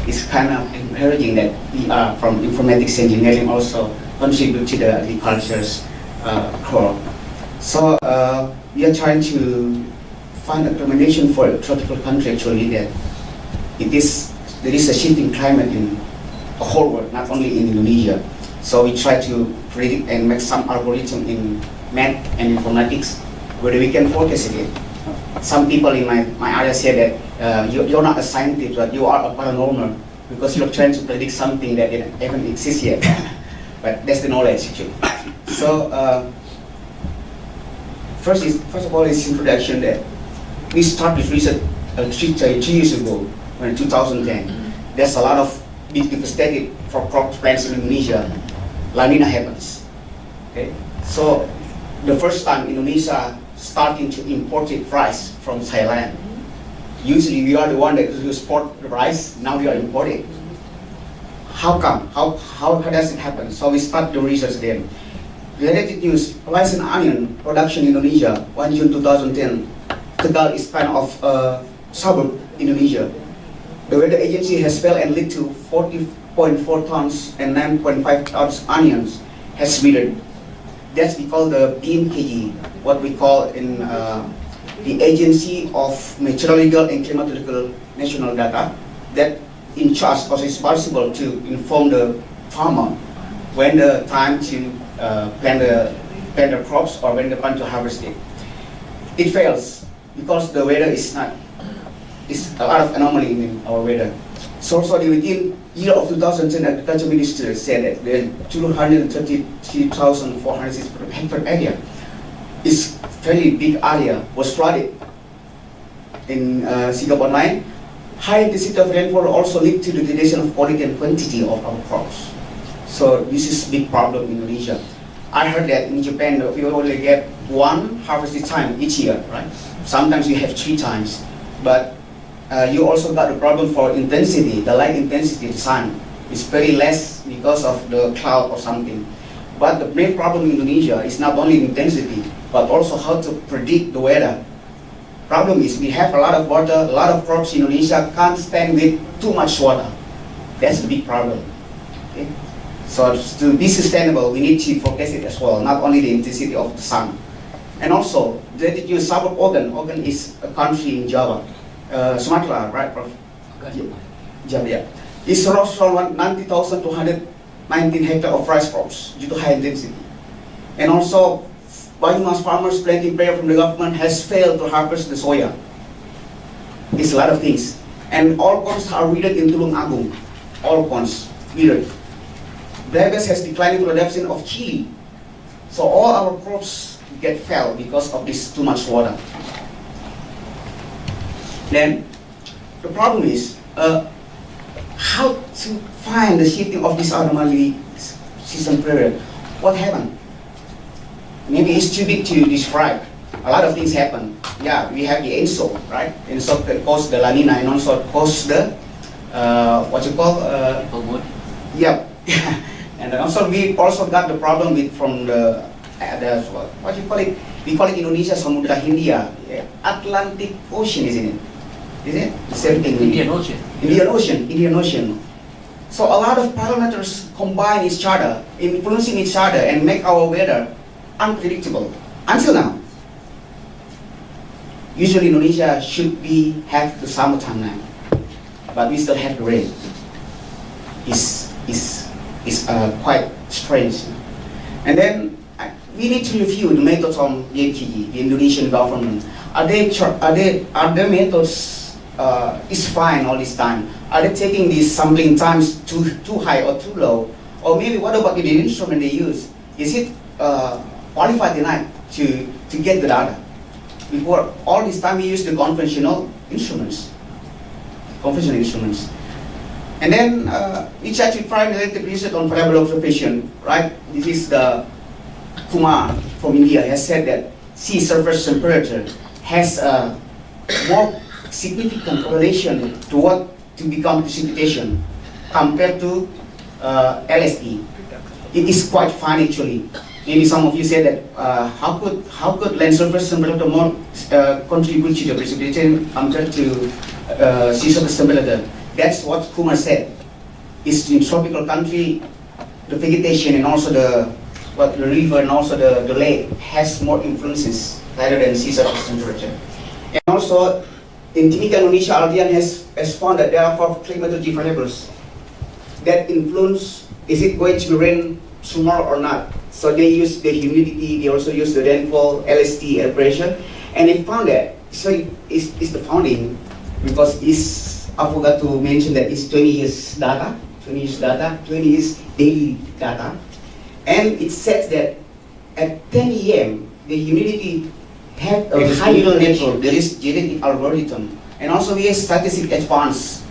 It's kind of encouraging that we are from informatics engineering also contribute to the agriculture's core. So we are trying to find a recommendation for a tropical country actually that there is a shifting climate in the whole world, not only in Indonesia. So we try to predict and make some algorithm in math and informatics where we can focus it. Some people in my area say that you're not a scientist, but you are a paranormal because you're trying to predict something that haven't exists yet. But that's the knowledge actually. So first of all, is introduction that we started research 3 years ago, in 2010. There's a lot of big devastated for crop plants in Indonesia. La Nina happens. Okay, so the first time Indonesia starting to import rice from Thailand. Usually we are the one that export the rice. Now we are importing. How come? How does it happen? So we start the research then. Related news: rice and onion production in Indonesia. 1 June 2010. Tegal is kind of suburb Indonesia. The weather agency has failed and lead to 40.4 tons and 9.5 tons onions has withered. That's we call the BMKG, what we call in the Agency of Meteorological and Climatological National Data, that in charge or responsible to inform the farmer when the time to plant the crops or when the time to harvest it. It fails because the weather is not. It's a lot of anomaly in our weather. So within year of 2010, Agriculture Minister said that the 233,406 hectare area is fairly big area was flooded in Singapore line. High intensity of rainfall also lead to the degradation of quality and quantity of our crops. So this is big problem in Indonesia. I heard that in Japan we only get one harvesting time each year, right? Sometimes we have 3 times, but you also got the problem for intensity, the light intensity of the sun is very less because of the cloud or something. But the main problem in Indonesia is not only intensity, but also how to predict the weather. Problem is we have a lot of water, a lot of crops in Indonesia can't stand with too much water. That's the big problem. Okay? So to be sustainable, we need to focus it as well, not only the intensity of the sun. And also, the suburb Ogan is a country in Java. Sumatra, right, Prof? Java, yeah. It's lost from 90,219 hectares of rice crops due to high intensity. And also, biomass farmers planting prayer from the government has failed to harvest the soya. It's a lot of things. And all corns are withered in Tulung Agung. All corns withered. Brebes has declining production of chili. So all our crops get fell because of this too much water. Then the problem is how to find the shifting of this anomaly season period. What happened? Maybe it's too big to describe. A lot of things happen. Yeah, we have the ENSO, right? ENSO can cause the La Nina and also cause the what you call yeah. And also we also got the problem with from the what you call it? We call it Indonesia Samudra Hindia, Atlantic Ocean, isn't it? Is it? The same thing. Indian Ocean. Indian Ocean. So a lot of parameters combine each other, influencing each other, and make our weather unpredictable. Until now, usually Indonesia should have the summertime now, but we still have the rain. It's quite strange. And then we need to review the methods on the Indonesian government. Are their methods is fine all this time? Are they taking these sampling times too high or too low? Or maybe what about the instrument they use? Is it qualified enough to get the data? Before all this time we use the conventional instruments. And then we try to try related research on variable observation, right? This is the Kumar from India has said that sea surface temperature has a more significant correlation to become precipitation compared to LSE. It is quite fun actually. Maybe some of you say that how could land surface temperature more contribute to the precipitation compared to sea surface temperature? That's what Kumar said. Is in tropical country, the vegetation and also the river and also the lake has more influences rather than sea surface temperature. And also, in Timika, Indonesia, Aldian has found that there are 4 climatology variables that influence is it going to rain tomorrow or not. So they use the humidity, they also use the rainfall, LST, air pressure, and they found that it's the founding because I forgot to mention that it's 20 years data, 20 years daily data, and it says that at 10 a.m. the humidity have a high level. There is genetic algorithm, and also we have statistic advance,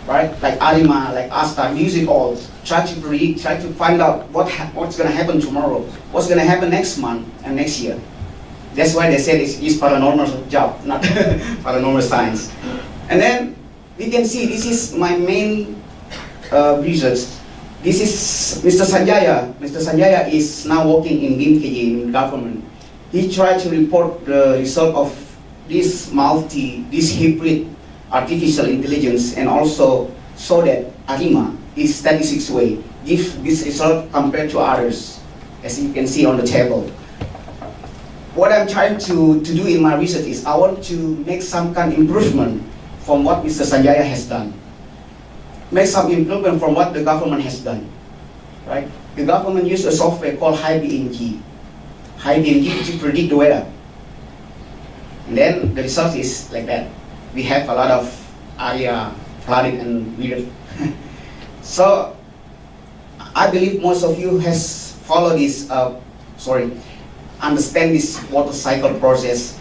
right? Like ARIMA, like ASTA, use it all. Try to predict, try to find out what's going to happen tomorrow, what's going to happen next month and next year. That's why they said it's paranormal job, not paranormal science. And then we can see this is my main research. This is Mr. Sanjaya. Mr. Sanjaya is now working in BMKG in government. He tried to report the result of this hybrid artificial intelligence and also saw that ARIMA is statistics way give this result compared to others, as you can see on the table. What I'm trying to do in my research is I want to make some kind of improvement from what Mr. Sanjaya has done. Make some improvement from what the government has done, right? The government used a software called HiBMG to predict the weather. And then the result is like that. We have a lot of area flooding and weird. So I believe most of you has followed this, understand this water cycle process.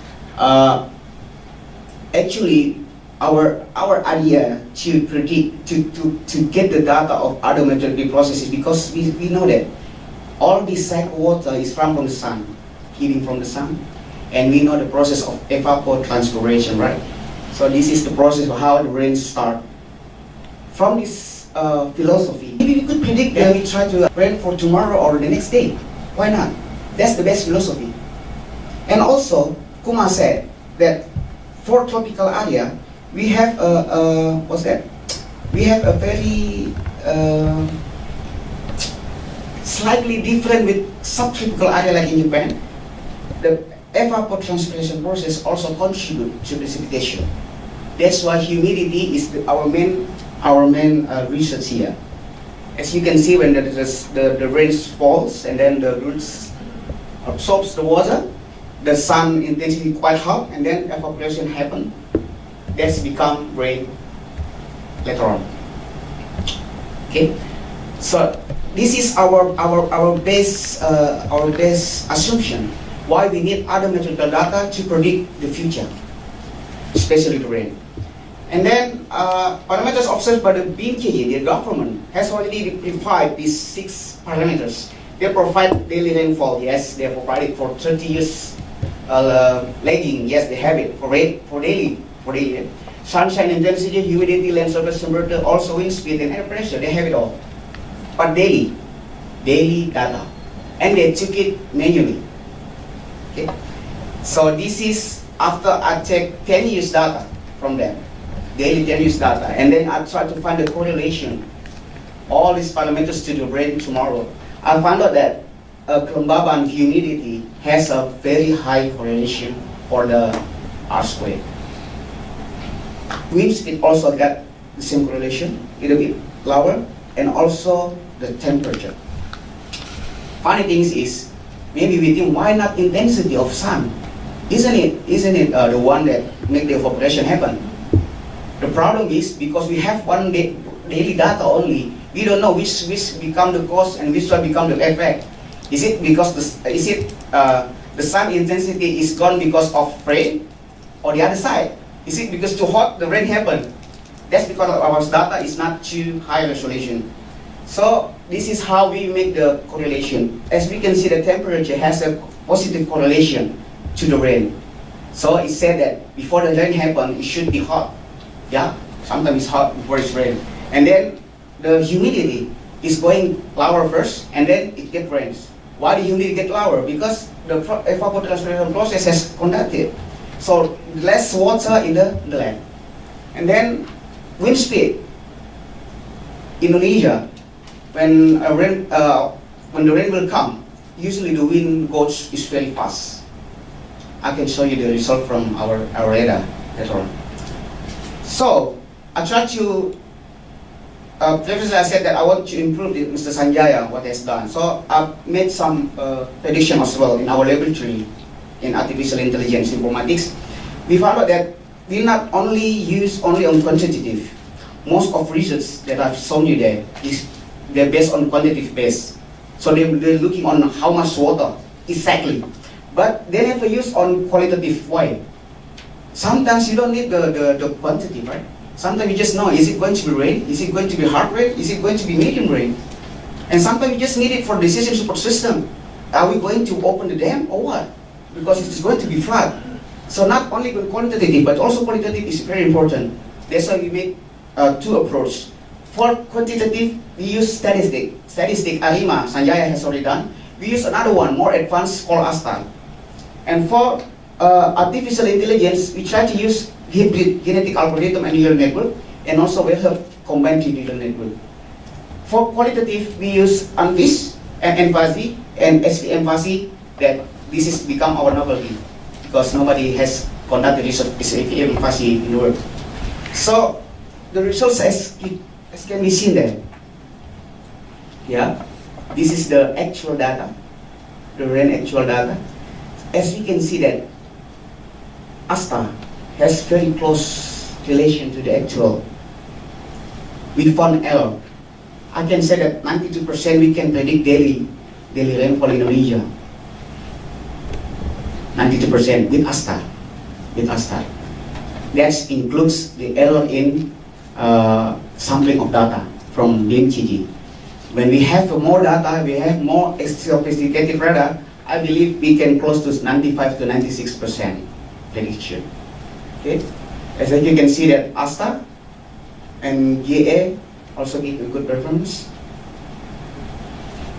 Actually, our idea to predict, to get the data of other meteorological processes, because we know that all this cycle water is from the sun, heating from the sun, and we know the process of evapotranspiration, right? So this is the process of how the rain start. From this philosophy, maybe we could predict that we try to rain for tomorrow or the next day. Why not? That's the best philosophy. And also, Kumar said that for tropical area, we have We have a very slightly different with subtropical area like in Japan. The evapotranspiration process also contribute to precipitation. That's why humidity is our main research here. As you can see, when the rain falls and then the roots absorbs the water, the sun intensity quite hot, and then evaporation happen. That's become rain later on. Okay, so this is our base assumption. Why we need other meteorological data to predict the future, especially the rain. And then parameters observed by the BMKG, the government, has already defined these 6 parameters. They provide daily rainfall, yes, they provide it for 30 years lagging, yes, they have it for daily. Sunshine intensity, humidity, land surface temperature, also wind speed and air pressure, they have it all. But daily data, and they took it manually. Okay, so this is after I take 10 years data from them. Daily 10 years data, and then I try to find the correlation, all these parameters to the rain tomorrow. I found out that kelembaban humidity has a very high correlation for the earthquake. Wind speed also got the same correlation, a little bit lower, and also the temperature. Funny things is, maybe we think, why not intensity of sun? Isn't it the one that make the evaporation happen? The problem is because we have one daily data only, we don't know which become the cause and which one become the effect. Is it because the sun intensity is gone because of rain, or the other side? Is it because too hot the rain happened? That's because our data is not too high resolution. So this is how we make the correlation. As we can see, the temperature has a positive correlation to the rain. So it said that before the rain happened, it should be hot. Yeah, sometimes it's hot before it's rain. And then the humidity is going lower first, and then it gets rains. Why the humidity get lower? Because the evapotranspiration process has conducted. So less water in the land. And then wind speed. Indonesia, when the rain will come, usually the wind goes is very fast. I can show you the result from our radar later on. So I try to previously I said that I want to improve Mr. Sanjaya what he has done. So I've made some prediction as well in our laboratory in artificial intelligence informatics. We found out that we not only use only on quantitative. Most of research that I've shown you there they're based on quantitative base. So they're looking on how much water exactly, but they never use on qualitative way. Sometimes you don't need the quantity, right? Sometimes you just know, is it going to be rain? Is it going to be hard rain? Is it going to be medium rain? And sometimes you just need it for decision support system. Are we going to open the dam or what? Because it is going to be flood. So not only quantitative, but also qualitative is very important. That's why we make two approaches. For quantitative, we use statistic. Statistic, ARIMA, Sanjaya has already done. We use another one, more advanced, called ASTA. And for artificial intelligence, we try to use hybrid genetic algorithm and neural network, and also we have combined neural network. For qualitative, we use Unhas and Fuzzy and SVM Fuzzy. That this has become our novelty because nobody has conducted research with SVM Fuzzy in the world. So the results as can be seen there. Yeah, this is the actual data, the rain actual data. As we can see that ASTA has very close relation to the actual. We found error. I can say that 92% we can predict daily rainfall in Indonesia. 92% with ASTA. That includes the error in sampling of data from BMCG. When we have more data, we have more sophisticated radar, I believe we can close to 95 to 96% prediction. Okay, as you can see that ASTA and GA also give a good performance.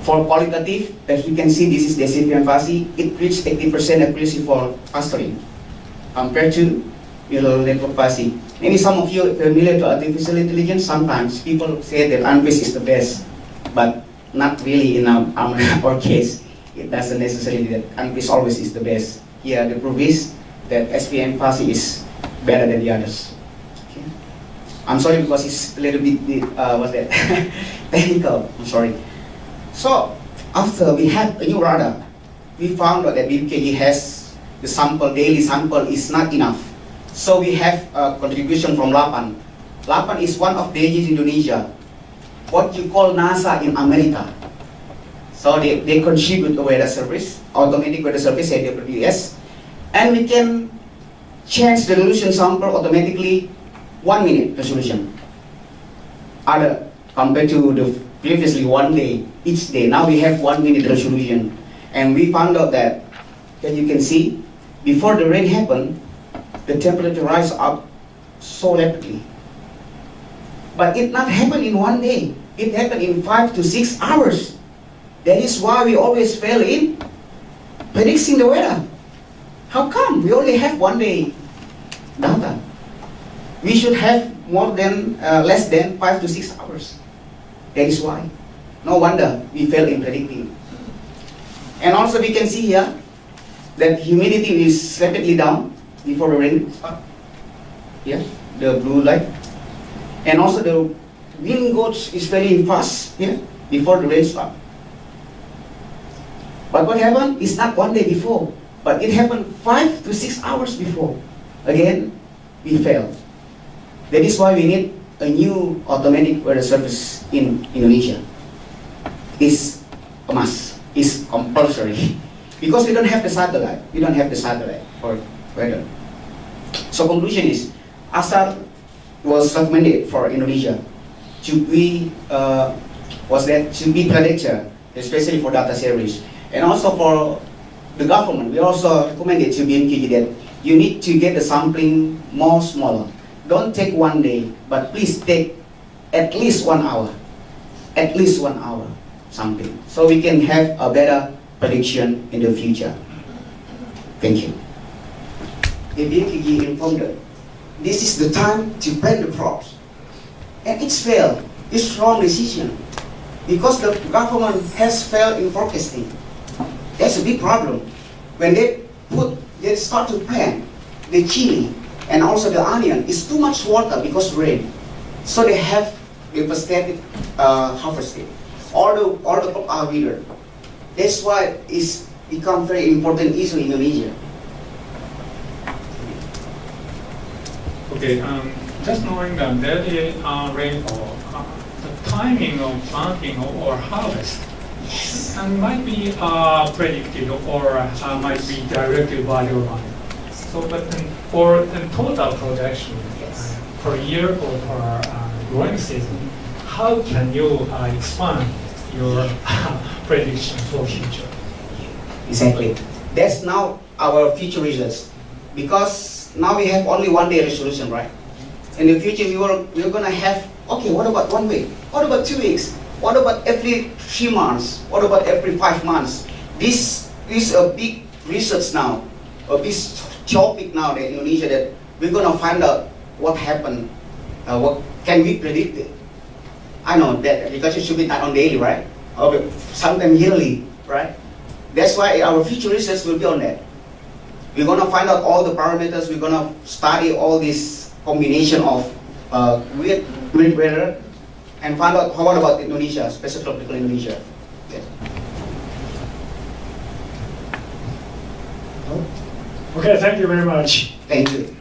For qualitative, as you can see, this is the SVM Fuzzy. It reached 80% accuracy for clustering compared to neural network Fuzzy. Maybe some of you are familiar to artificial intelligence. Sometimes people say that Unhas is the best, but not really in our case. It doesn't necessarily that Unhas always is the best. Here the proof is that SVM Fuzzy is better than the others. Okay. I'm sorry because it's a little bit what's that technical. I'm sorry. So after we have a new radar, we found out that BMKG has the sample, daily sample is not enough. So we have a contribution from LAPAN. LAPAN is one of the agencies in Indonesia, what you call NASA in America. So they contribute a weather service, automatic weather service, AWS, and we can change the resolution sample automatically 1 minute resolution. Other compared to the previously 1 day, each day. Now we have 1 minute resolution. And we found out that you can see, before the rain happened, the temperature rise up so rapidly. But it not happened in 1 day. It happened in 5 to 6 hours. That is why we always fail in predicting the weather. How come? We only have 1 day data. We should have less than 5 to 6 hours. That is why. No wonder we fail in predicting. And also we can see here that humidity is rapidly down before the rain starts. Yeah, the blue light. And also the wind goes is very fast here before the rain starts. But what happened is not 1 day before, but it happened 5 to 6 hours before. Again, we failed. That is why we need a new automatic weather service in Indonesia. It's a must. It's compulsory. Because we don't have the satellite. We don't have the satellite for weather. So conclusion is, ASAR was recommended for Indonesia to be predictor, especially for data series. And also for the government, we also recommended to BMKG that you need to get the sampling more smaller. Don't take 1 day, but please take at least 1 hour. At least 1 hour sampling. So we can have a better prediction in the future. Thank you. The BMKG informed that this is the time to plant the crops. And it's failed. It's wrong decision because the government has failed in forecasting. That's a big problem. When they start to plant the chili and also the onion, it's too much water because rain. So they have devastated harvesting. All the crop are withered. That's why it's become very important issue in Indonesia. Okay, just knowing that daily rainfall, the timing of planting or harvest and might be predicted or might be directed by the government. So, but for the total production per year or per growing season, how can you expand your prediction for future? Exactly. That's now our future results. Because now we have only 1 day resolution, right? In the future, we're going to have, okay, what about 1 week? What about 2 weeks? What about every 3 months? What about every 5 months? This is a big research now, a big topic now in Indonesia that we're going to find out what happened, what can we predict it. I know that agriculture should be done on daily, right? Or sometimes yearly, right? That's why our future research will be on that. We're going to find out all the parameters. We're going to study all this combination of wind weather and find out what about Indonesia, special tropical Indonesia. Yes. Okay, thank you very much. Thank you.